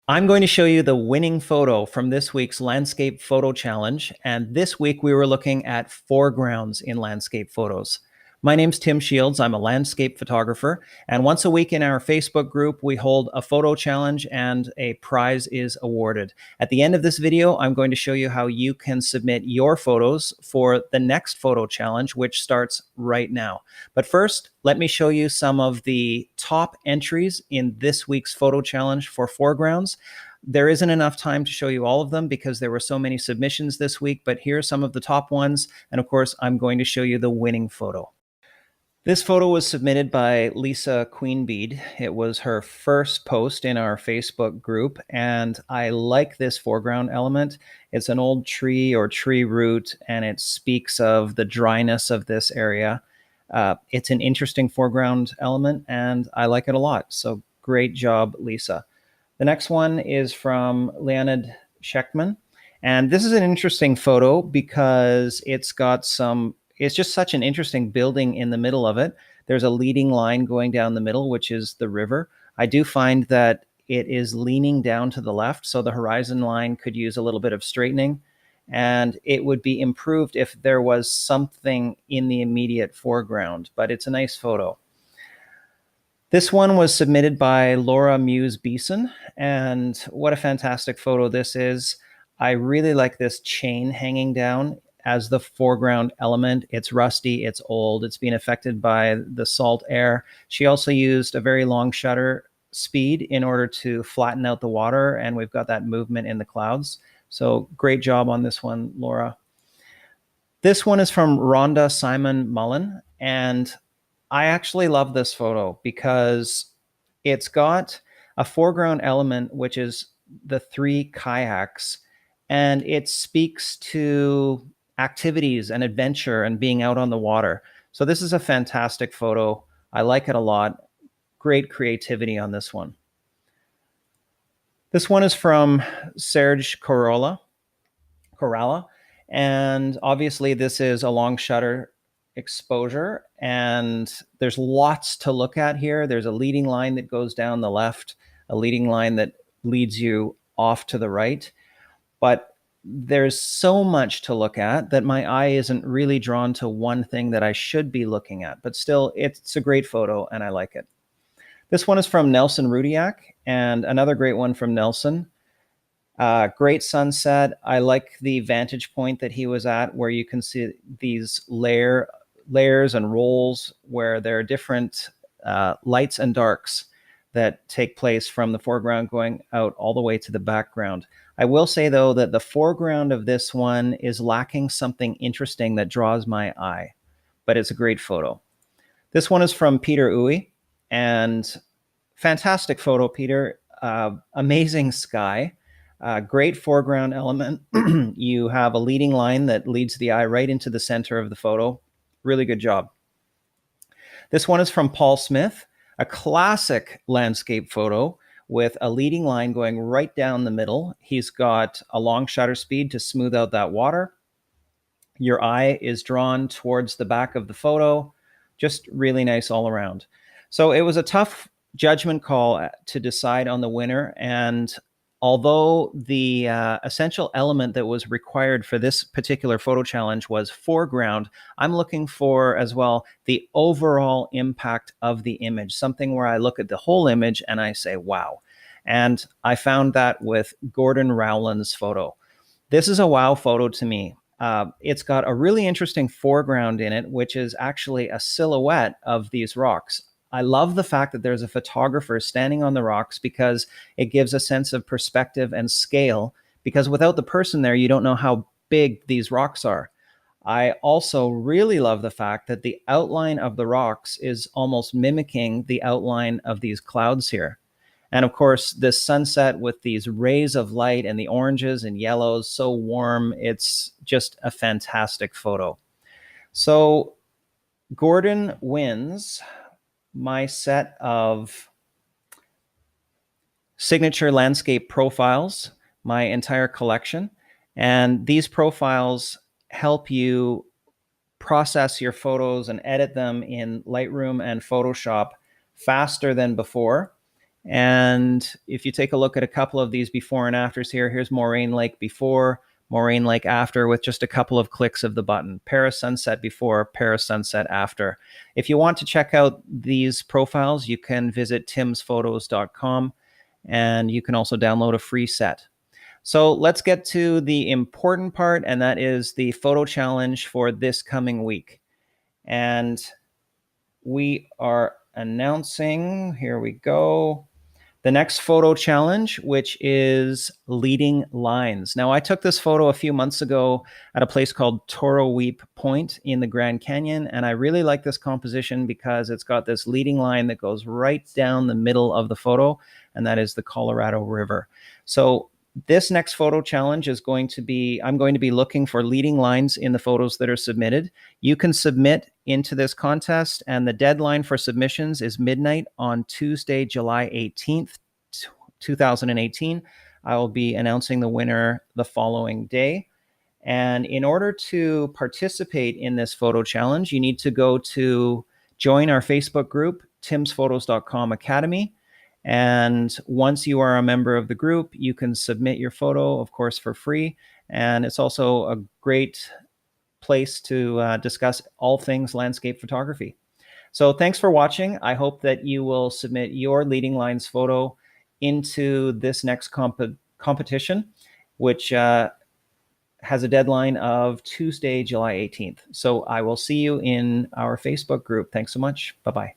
I'm going to show you the winning photo from this week's Landscape Photo Challenge. And this week we were looking at foregrounds in landscape photos. My name's Tim Shields. I'm a landscape photographer. And once a week in our Facebook group, we hold a photo challenge and a prize is awarded. At the end of this video, I'm going to show you how you can submit your photos for the next photo challenge, which starts right now. But first, let me show you some of the top entries in this week's photo challenge for foregrounds. There isn't enough time to show you all of them because there were so many submissions this week, but here are some of the top ones. And of course, I'm going to show you the winning photo. This photo was submitted by Lisa Queen Bey. It was her first post in our Facebook group, and I like this foreground element. It's an old tree or tree root, and it speaks of the dryness of this area. It's an interesting foreground element, and I like it a lot. So great job, Lisa. The next one is from Leonie Schekman, and this is an interesting photo because it's just such an interesting building in the middle of it. There's a leading line going down the middle, which is the river. I do find that it is leaning down to the left, so the horizon line could use a little bit of straightening, and it would be improved if there was something in the immediate foreground, but it's a nice photo. This one was submitted by Laura Muse Beeson, and what a fantastic photo this is. I really like this chain hanging down as the foreground element. It's rusty, it's old, it's been affected by the salt air. She also used a very long shutter speed in order to flatten out the water, and we've got that movement in the clouds. So great job on this one, Laura. This one is from Rhonda Simon Mullen, and I actually love this photo because it's got a foreground element, which is the 3 kayaks, and it speaks to activities and adventure and being out on the water. So this is a fantastic photo. I like it a lot. Great creativity on this one. This one is from Saraj Corrala, and obviously this is a long shutter exposure, and there's lots to look at here. There's a leading line that goes down the left, a leading line that leads you off to the right, but there's so much to look at that my eye isn't really drawn to one thing that I should be looking at, but still it's a great photo and I like it. This one is from Nelson Rudy AK, and another great one from Nelson. Great sunset. I like the vantage point that he was at, where you can see these layers and rolls where there are different lights and darks that take place from the foreground going out all the way to the background. I will say, though, that the foreground of this one is lacking something interesting that draws my eye, but it's a great photo. This one is from Peter Uwe, and fantastic photo, Peter. Amazing sky. Great foreground element. You have a leading line that leads the eye right into the center of the photo. Really good job. This one is from Paul Smith, a classic landscape photo with a leading line going right down the middle. He's got a long shutter speed to smooth out that water. Your eye is drawn towards the back of the photo. Just really nice all around. So it was a tough judgment call to decide on the winner, and although the essential element that was required for this particular photo challenge was foreground, I'm looking for as well the overall impact of the image, something where I look at the whole image and I say, wow. And I found that with Gordon Rowland's photo. This is a wow photo to me. It's got a really interesting foreground in it, which is actually a silhouette of these rocks. I love the fact that there's a photographer standing on the rocks because it gives a sense of perspective and scale, because without the person there, you don't know how big these rocks are. I also really love the fact that the outline of the rocks is almost mimicking the outline of these clouds here. And of course, this sunset with these rays of light and the oranges and yellows, so warm, it's just a fantastic photo. So Gordon wins my set of signature landscape profiles, my entire collection. And these profiles help you process your photos and edit them in Lightroom and Photoshop faster than before. And if you take a look at a couple of these before and afters here, here's Moraine Lake before, Moraine Lake after, with just a couple of clicks of the button. Paris sunset before, Paris sunset after. If you want to check out these profiles, you can visit timsphotos.com, and you can also download a free set. So let's get to the important part, and that is the photo challenge for this coming week. And we are announcing, here we go, the next photo challenge, which is leading lines. Now, I took this photo a few months ago at a place called Toro Weep Point in the Grand Canyon, and I really like this composition because it's got this leading line that goes right down the middle of the photo, and that is the Colorado River. So this next photo challenge is going to be, I'm going to be looking for leading lines in the photos that are submitted. You can submit into this contest, and the deadline for submissions is midnight on Tuesday, July 18th, 2018. I will be announcing the winner the following day. And in order to participate in this photo challenge, you need to go to join our Facebook group, timsphotos.com Academy. And once you are a member of the group, you can submit your photo, of course, for free. And it's also a great place to discuss all things landscape photography. So thanks for watching. I hope that you will submit your leading lines photo into this next competition, which has a deadline of Tuesday, July 18th. So I will see you in our Facebook group. Thanks so much. Bye-bye.